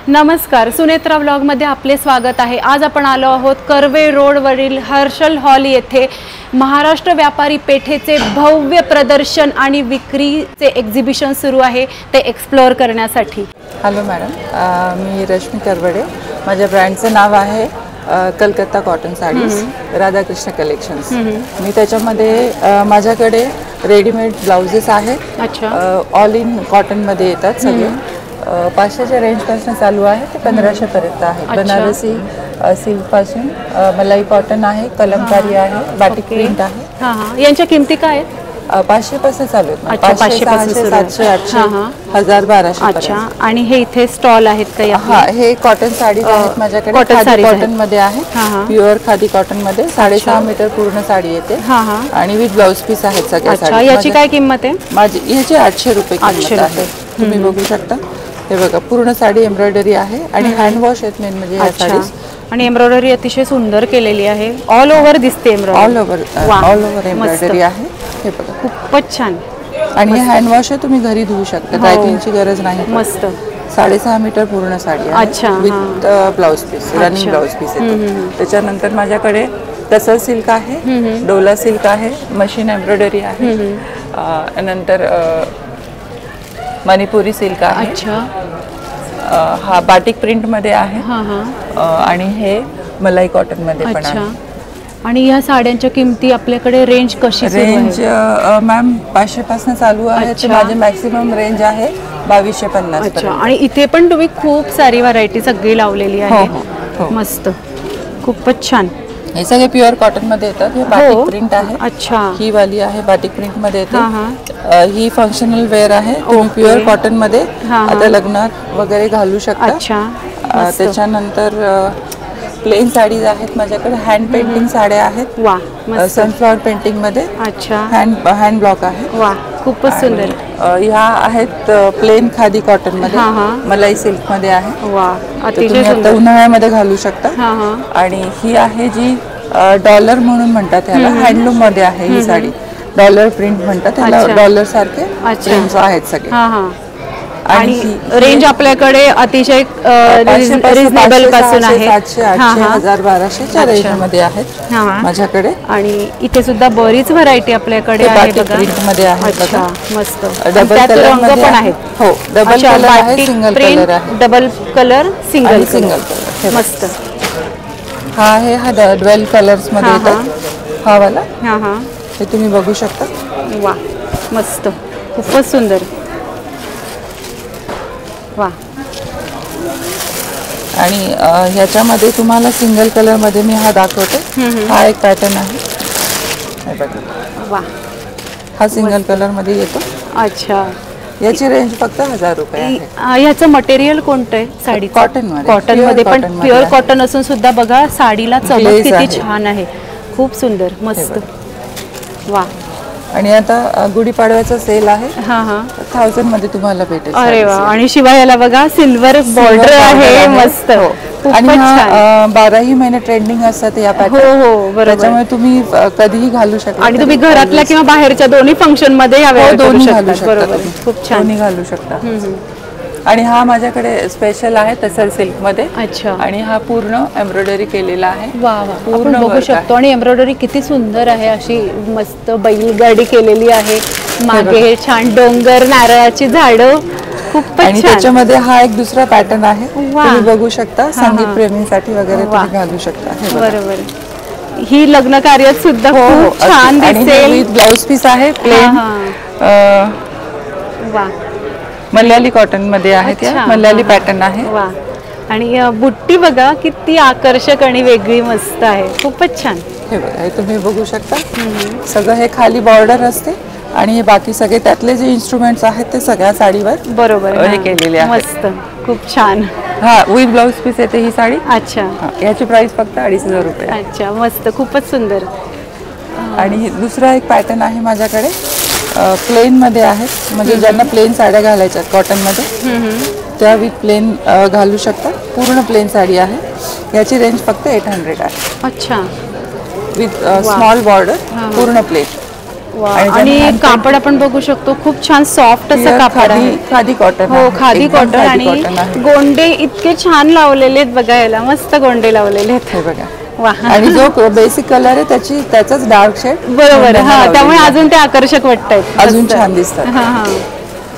नमस्कार, सुनेत्रा व्लॉगमध्ये आपले स्वागत आहे। आज आपण आलो आहोत कर्वे रोडवरील हर्षल हॉल येथे महाराष्ट्र व्यापारी पेठेचे भव्य प्रदर्शन आणि विक्रीचे एक्झिबिशन सुरू आहे ते एक्सप्लोअर करण्यासाठी। हॅलो मॅडम, मी रश्मी करवडे। माझ्या ब्रँडचं नाव आहे Calcutta cotton sarees Radhakrishna collections. मी त्याच्यामध्ये माझ्याकडे रेडीमेड ब्लाउजेस आहेत। अच्छा, ऑल इन कॉटन मध्ये येतात सगळे। 500च्या रेंज पासून चालू आहे ते 1500 पर्यंत आहे। बनारसी सिल्क पासून मलाई कॉटन आहे, कलमकारी आहे, बाटिक प्रिंट आहे। हां हां, यांच्या किमती काय आहेत? 500 पासून चालू आहेत। 500 पासून 700, 800, 1000, 1200 अच्छा, आणि हे इथे स्टॉल आहेत का? हां, हे कॉटन साडीज आहेत माझ्याकडे। खादी कॉटन मध्ये आहे, प्युअर खादी कॉटन मध्ये 6.5 मीटर पूर्ण साडी येते आणि विथ ब्लाउज पीस आहेत सगळ्या साडी। याची काय किंमत आहे? माझी याची 800 रुपये किंमत आहे। तुम्ही बघू शकता, हे बघा पूर्ण साडी एम्ब्रॉयडरी आहे आणि हँड वॉश आहेत मेन म्हणजे या साडीज। आणि एम्ब्रॉयडरी अतिशय सुंदर केलेली आहे, ऑल ओव्हर दिसते एम्ब्रॉयडरी, ऑल ओव्हर एम्ब्रॉयडरी आहे। हे बघा खूपच छान। आणि हे हँड वॉश आहे, तुम्ही घरी धुवू शकता, ड्रायक्लिंगची गरज नाही। मस्त। 6.5 मीटर पूर्ण साडी आहे। अच्छा, with blouse piece, running blouse piece येतो। त्याच्यानंतर माझ्याकडे टसल सिल्क आहे, डोला सिल्क आहे, मशीन एम्ब्रॉयडरी आहे, नंतर मणिपुरी सिल्क आहे। अच्छा, हा बाटिक प्रिंट मध्ये आहे आणि हे मलाई कॉटन मध्ये पण आहे। आणि या साड्यांच्या किमती आपल्याकडे रेंज कशी? रेंज मॅम 500 पासून चालू आहे ते माझे मॅक्सिमम रेंज आहे 2250 पर्यंत। आणि इथे पण तुम्ही खूप सारी व्हरायटी सगळी लावलेली आहे। मस्त, खूपच छान। हे सगळे प्युअर कॉटन मध्ये येतात। हे बाटिक प्रिंट आहे। अच्छा, ही वाली आहे बाटिक प्रिंट मध्ये येते। ही फंक्शनल वेअर आहे, तुम्ही प्युअर कॉटन मध्ये आता लग्नात वगैरे घालू शकता। अच्छा, त्याच्यानंतर प्लेन साडीज आहेत माझ्याकडे, हँड पेंटिंग साड्या आहेत। वा, सनफ्लॉवर पेंटिंग मध्ये। अच्छा, हँड ब्लॉक आहे। वा, खूपच सुंदर। ह्या आहेत प्लेन खादी कॉटन मध्ये, मलाई सिल्क मध्ये आहे। वा, अतिशय सुंदर, उन्हाळ्यामध्ये घालू शकता। आणि ही आहे जी डॉलर म्हणून म्हणतात याला, हँडलूम मध्ये आहे ही साडी। डॉलर प्रिंट म्हणतात त्याला, डॉलर सारखे प्रिंट्स आहेत सगळे। आणि रेंज आपल्याकडे अतिशय रिजनेबल पासून आहे। 700, 800, 1000, 1200च्या रेंज मध्ये आहेत माझ्याकडे। आणि इथे सुद्धा बरीच व्हरायटी आपल्याकडे आहे बघा, प्रिंट मध्ये आहे बघा। मस्त, डबल कलर रंग पण आहेत। हो, डबल कलर आहे, सिंगल कलर आहे। Double colour, single colour. मस्त। हा आहे, हा 12 कलर्स मध्ये येतात हा वाला। हे तुम्ही बघू शकता। वा, मस्त, खूपच सुंदर। वा, आणि ह्याच्यामध्ये तुम्हाला सिंगल कलर मध्ये मी हा दाखवते। हा एक पॅटर्न आहे, वा, हा सिंगल कलर मध्ये येतो। अच्छा, याची रेंज फक्त 1000 रुपये आहे। याचं मटेरियल कोणतं आहे? साडी कॉटन मध्ये, कॉटन मध्ये पण प्युअर कॉटन असून सुद्धा बघा साडीला चमक किती छान आहे, खूप सुंदर, मस्त। वा, आणि आता गुढीपाडव्याचा सेल आहे, 1000 मध्ये तुम्हाला भेटेल। अरे वा, आणि शिवाय याला बघा सिल्वर बॉर्डर आहे, मस्त। आणि 12ही महिने ट्रेंडिंग असतात या पॅटर्न। हो, बरोबर। त्याच्यामुळे तुम्ही कधीही घालू शकता आणि तुम्ही घरातल्या किंवा बाहेरच्या दोन्ही फंक्शन मध्ये या वेळेला दोन्ही घालू शकता। बरोबर, खूप छान, दोन्ही घालू शकता। आणि हा माझ्याकडे स्पेशल आहे टसल सिल्क मध्ये। अच्छा, आणि हा पूर्ण एम्ब्रॉयडरी केलेला आहे। वा वा, पूर्ण बघू शकतो। आणि एम्ब्रॉयडरी किती सुंदर आहे, अशी मस्त बैलगाडी केलेली आहे, मागे छान डोंगर, नारळाची झाडं, खूपच छान। आणि त्याच्यामध्ये हा एक दुसरा पॅटर्न आहे, तुम्ही बघू शकता, संगीत प्रेमींसाठी वगैरे तुम्ही घालू शकता। बरोबर, ही लग्न कार्यात सुद्धा खूप छान दिसेल। विथ ब्लाउज पीस आहे प्लेन। वा, मल्याळी कॉटन मध्ये आहे, मल्याळी पॅटर्न आहे। वा, आणि बुट्टी बघा किती आकर्षक आणि वेगळी मस्त आहे, खूपच छान। हे बघा, हे तुम्ही बघू शकता, सगळं हे खाली बॉर्डर असते आणि हे बाकी सगळे त्यातले जे इन्स्ट्रुमेंट्स आहेत ते सगळ्या साडीवर बरोबर हे केलेले आहे। मस्त, खूप छान। हा, विथ ब्लाउज पीस येते ही साडी। अच्छा, याची प्राइस फक्त 2500 रुपये। अच्छा, मस्त, खूपच सुंदर। आणि दुसरा एक पॅटर्न आहे माझ्याकडे, प्लेन मध्ये आहे, म्हणजे ज्यांना प्लेन साड्या घालायच्या कॉटन मध्ये त्या विथ प्लेन घालू शकता। पूर्ण प्लेन साडी आहे, याची रेंज फक्त 800 आहे। अच्छा, विथ स्मॉल बॉर्डर, पूर्ण प्लेन। आणि कापड आपण बघू शकतो खूप छान सॉफ्ट असं कापड आहे. खादी कॉटन. हो, खादी कॉटन. आणि गोंडे इतके छान लावलेले आहेत बघा, याला मस्त गोंडे लावलेले आहेत हे बघा. आणि जो बेसिक कलर आहे त्याचाच डार्क शेड. बरोबर. हा, त्यामुळे अजून ते आकर्षक वाटतात, अजून छान दिसतात.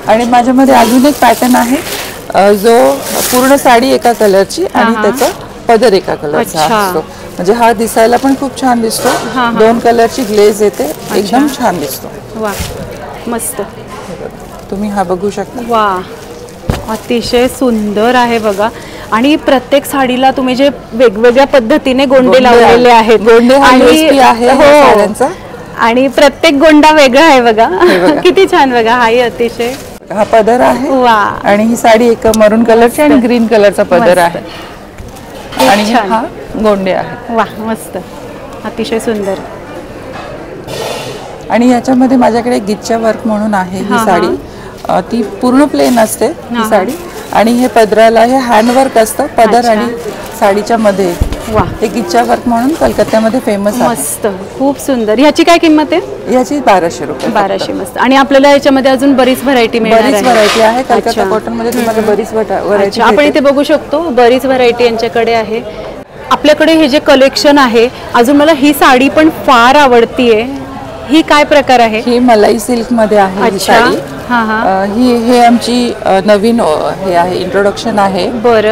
आणि माझ्यामध्ये अजून एक पॅटर्न आहे जो पूर्ण साडी एका कलरची आणि त्याचा पदर एका कलरचा असतो. म्हणजे हा दिसायला पण खूप छान दिसतो. 2 कलरची ग्लेज येते, एकदम छान दिसतो. वा, मस्त. तुम्ही हा बघू शकता. वा, अतिशय सुंदर आहे बघा. आणि प्रत्येक साडीला तुम्ही जे वेगवेगळ्या पद्धतीने गोंडे लावलेले आहेत. गोंडे हो, आणि प्रत्येक गोंडा वेगळा आहे बघा. किती छान बघा. हाही अतिशय. हा पदर आहे. वा. आणि ही साडी एक मरून कलरची आणि ग्रीन कलरचा पदर आहे. आणि हा गोंडे आहे. वा, मस्त, अतिशय सुंदर. आणि याच्यामध्ये माझ्याकडे गिच्चा वर्क म्हणून आहे. ही साडी ती पूर्ण प्लेन असते ही साडी. आणि हे पदराला हे हँडवर्क असतं पदर आणि साडीच्या मध्ये. वा, हे गिच्चा वर्क म्हणून कलकत्त्यामध्ये फेमस आहे. मस्त, खूप सुंदर. ह्याची काय किंमत आहे? याची 1200 रुपये. 1200. मस्त. आणि आपल्याला याच्यामध्ये अजून बरीच व्हरायटी मिळणार आहे. बरीच व्हरायटी आहे. कलकत्ता कॉटन मध्ये तुम्हाला बरीच व्हरायटी. आपण इथे बघू शकतो बरीच व्हरायटी यांच्याकडे आहे. आपल्याकडे हे जे कलेक्शन आहे, अजून मला ही साडी पण फार आवडतीये. ही काय प्रकार आहे? ही मलाई सिल्क मध्ये आहे ही साडी. हे आमची नवीन हे आहे, इंट्रोडक्शन आहे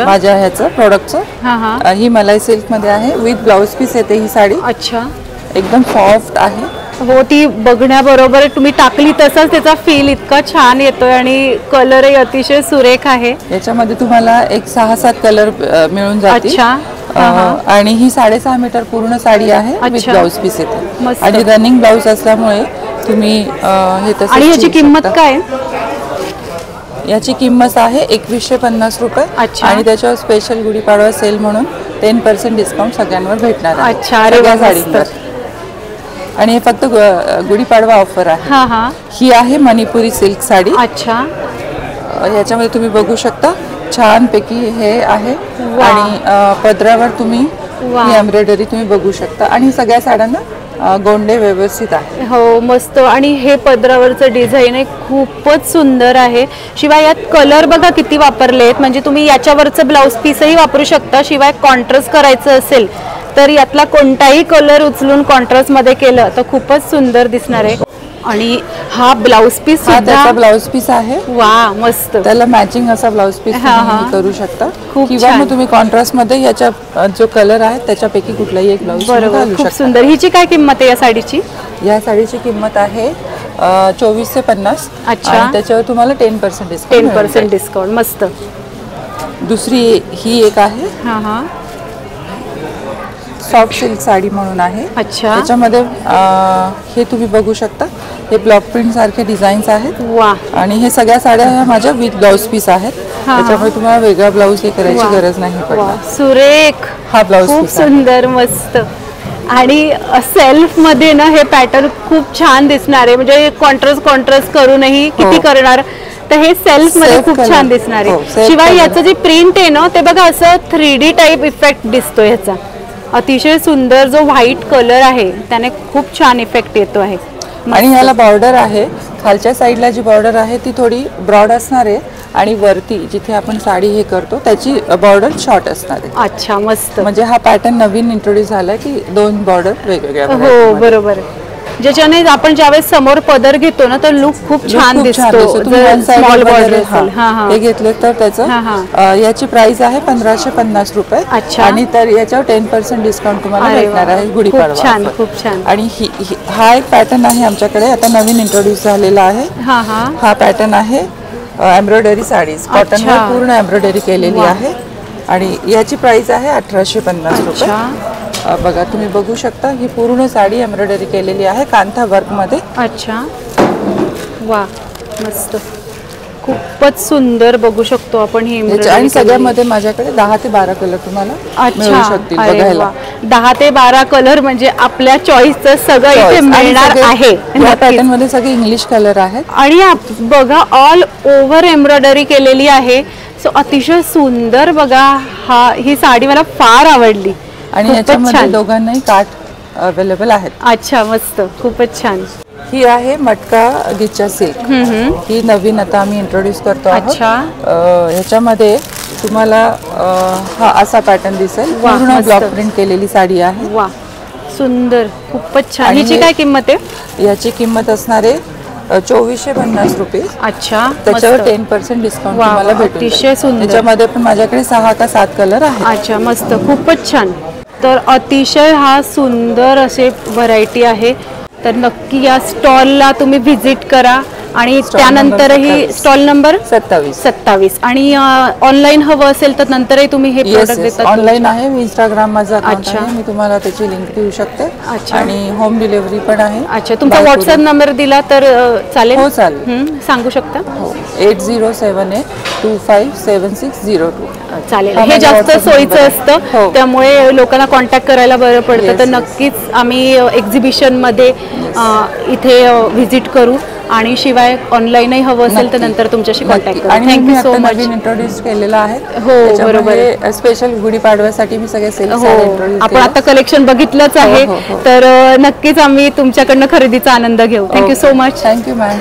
माझ्या ह्याचं प्रोडक्टचं. ही मलाई सिल्क मध्ये आहे, विथ ब्लाउज पीस येते ही साडी. अच्छा, एकदम सॉफ्ट आहे. हो, ती बघण्याबरोबर तुम्ही टाकली तसाच त्याचा फील इतका छान येतोय. आणि कलरही अतिशय सुरेख आहे. याच्यामध्ये तुम्हाला एक 6-7 कलर मिळून जातील. आणि ही 6.5 मीटर पूर्ण साडी आहे, विथ ब्लाउज पीस येते. आणि रनिंग ब्लाउज असल्यामुळे तुम्ही हे तसं. आणि याची किंमत काय? याची किंमत आहे 2150 रुपये. आणि त्याच्यावर स्पेशल गुढीपाडवा सेल म्हणून 10% डिस्काउंट सगळ्यांवर भेटणार आहे. अच्छा, साडींवर. आणि हे फक्त गुढीपाडवा ऑफर आहे. ही आहे मणिपुरी सिल्क साडी. अच्छा, याच्यामध्ये तुम्ही बघू शकता छान पैकी हे आहे. आणि पदरावर तुम्ही ही एम्ब्रॉयडरी तुम्ही बघू शकता. आणि सगळ्या साड्यांना गोंडे व्यवस्थित आहे. हो, मस्त. आणि हे पदरावरचं डिझाईन आहे, खूपच सुंदर आहे. शिवाय यात कलर बघा किती वापरले आहेत. म्हणजे तुम्ही याच्यावरचं ब्लाउज पीसही वापरू शकता. शिवाय कॉन्ट्रास्ट करायचं असेल तर यातला कोणताही कलर उचलून कॉन्ट्रास्ट मध्ये केलं तर खूपच सुंदर दिसणार आहे. आणि हा ब्लाउज पीस त्याचा ब्लाउज पीस आहे. वा, मस्त. त्याला मॅचिंग असा ब्लाउज पीस करू शकता. किंवा मग तुम्ही कॉन्ट्रास्ट मध्ये याच्या जो कलर आहे त्याच्यापैकी कुठलाही एक ब्लाउज घालू शकता. सुंदर. हिची काय किंमत आहे या साडीची? या साडीची किंमत आहे 2450. अच्छा, त्याच्यावर तुम्हाला 10% डिस्काउंट. 10% डिस्काउंट. मस्त. दुसरी ही एक आहे सॉफ्ट सिल्क साडी म्हणून आहे. अच्छा, त्याच्यामध्ये हे तुम्ही बघू शकता, हे ब्लॉक प्रिंट सारखे डिझाईन्स आहेत. वा. आणि हे सगळ्या साड्या ह्या माझ्या विथ ब्लाउज पीस आहेत. त्याच्यामुळे तुम्हाला वेगळा ब्लाउज हे करायची गरज नाही पडणार. सुरेख. हा ब्लाउज खूप सुंदर, मस्त. आणि सेल्फ मध्ये ना हे पॅटर्न खूप छान दिसणार आहे. म्हणजे कॉन्ट्रास्ट करूनही किती करणार, तर हे सेल्फ मध्ये खूप छान दिसणार आहे. शिवाय याचं जे प्रिंट आहे ना ते बघा असं 3D टाईप इफेक्ट दिसतो ह्याचा. अतिशय सुंदर. जो व्हाईट कलर आहे त्याने खूप छान इफेक्ट येतो आहे. आणि याला बॉर्डर आहे. खालच्या साईडला जी बॉर्डर आहे ती थोडी ब्रॉड असणार आहे. आणि वरती जिथे आपण साडी हे करतो त्याची बॉर्डर शॉर्ट असणार आहे. अच्छा, मस्त. म्हणजे हा पॅटर्न नवीन इंट्रोड्यूस झाला की 2 बॉर्डर वेगवेगळ्या. हो, बरोबर. ज्याच्याने आपण ज्यावेळेस समोर पदर घेतो ना तर लुक खूप छान दिसतो. स्मॉल बॉर्डर हे घेतले तर त्याचं याची प्राइस आहे 1550 रुपये. अच्छा. आणि तर याच्यावर 10% डिस्काउंट तुम्हाला भेटणार आहे गुढीपाडवा. छान, खूप छान. आणि हा एक पॅटर्न आहे आमच्याकडे आता नवीन इंट्रोड्यूस झालेला आहे. हा पॅटर्न आहे एम्ब्रॉयडरी साडीज. कॉटनवर पूर्ण एम्ब्रॉयडरी केलेली आहे. आणि याची प्राइस आहे 1850 रुपये. बघा तुम्ही बघू शकता ही पूर्ण साडी एम्ब्रॉयडरी केलेली आहे कांथा वर्क मध्ये. अच्छा, वा, मस्त. खूपच सुंदर बघू शकतो आपण ही. आणि सगळ्यामध्ये माझ्याकडे 10 ते 12 कलर तुम्हाला मिळू शकतील बघायला. 10 ते 12 कलर म्हणजे आपल्या चॉईसचं सगळं इथे मिळणार आहे. या पॅटर्न मध्ये सगळे इंग्लिश कलर आहेत. आणि बघा ऑल ओव्हर एम्ब्रॉयडरी केलेली आहे. सो अतिशय सुंदर. बघा ही साडी मला फार आवडली. आणि याच्यामध्ये दोघांनाही काठ अवेलेबल आहेत. अच्छा, मस्त, खूपच छान. ही आहे मटका गिच्चा सिल्क. ही नवीन आता आम्ही इंट्रोड्यूस करतो आहोत. अच्छा. ह्याच्यामध्ये तुम्हाला हा असा पॅटर्न दिसेल. पूर्ण ब्लॉक प्रिंट केलेली साडी आहे. वा, सुंदर, खूपच छान. ह्याची काय किंमत आहे? याची किंमत असणार आहे 2450 रुपये. अच्छा. त्याच्यावर 10% डिस्काउंट तुम्हाला भेटून अतिशय सुंदर. त्याच्यामध्ये पण माझ्याकडे 6 का 7 कलर आहेत. अच्छा, मस्त, खूपच छान. तर अतिशय हा सुंदर असे व्हरायटी आहे. तर नक्की या स्टॉलला तुम्ही व्हिजिट करा. आणि त्यानंतरही स्टॉल नंबर 27. आणि ऑनलाईन हवं असेल तर नंतरही तुम्ही हे प्रोडक्ट देतात? ऑनलाईन आहे. मी इंस्टाग्राम माझा अकाउंट आहे. मी तुम्हाला त्याची लिंक देऊ शकते. आणि होम डिलिव्हरी पण आहे. अच्छा. तुमचा व्हॉट्सअप नंबर दिला तर चालेल? हो, चालेल. सांगू शकता? हो, 8078257602. चालेल. हे जास्त सोयीचं असतं, त्यामुळे लोकांना कॉन्टॅक्ट करायला बरं पडतं. तर नक्कीच आम्ही एक्झिबिशन मध्ये इथे व्हिजिट करू. आणि शिवाय ऑनलाईनही हवं असेल तर नंतर तुमच्याशी कॉन्टॅक्ट करू. Thank you so much. इंट्रोड्यूस केलेला आहे. हो, बरोबर. स्पेशल गुढीपाडव्यासाठी मी सगळे सेल आपण आता कलेक्शन बघितलंच आहे. तर नक्कीच आम्ही तुमच्याकडनं खरेदीचा आनंद घेऊ. Thank you so much. Thank you ma'am.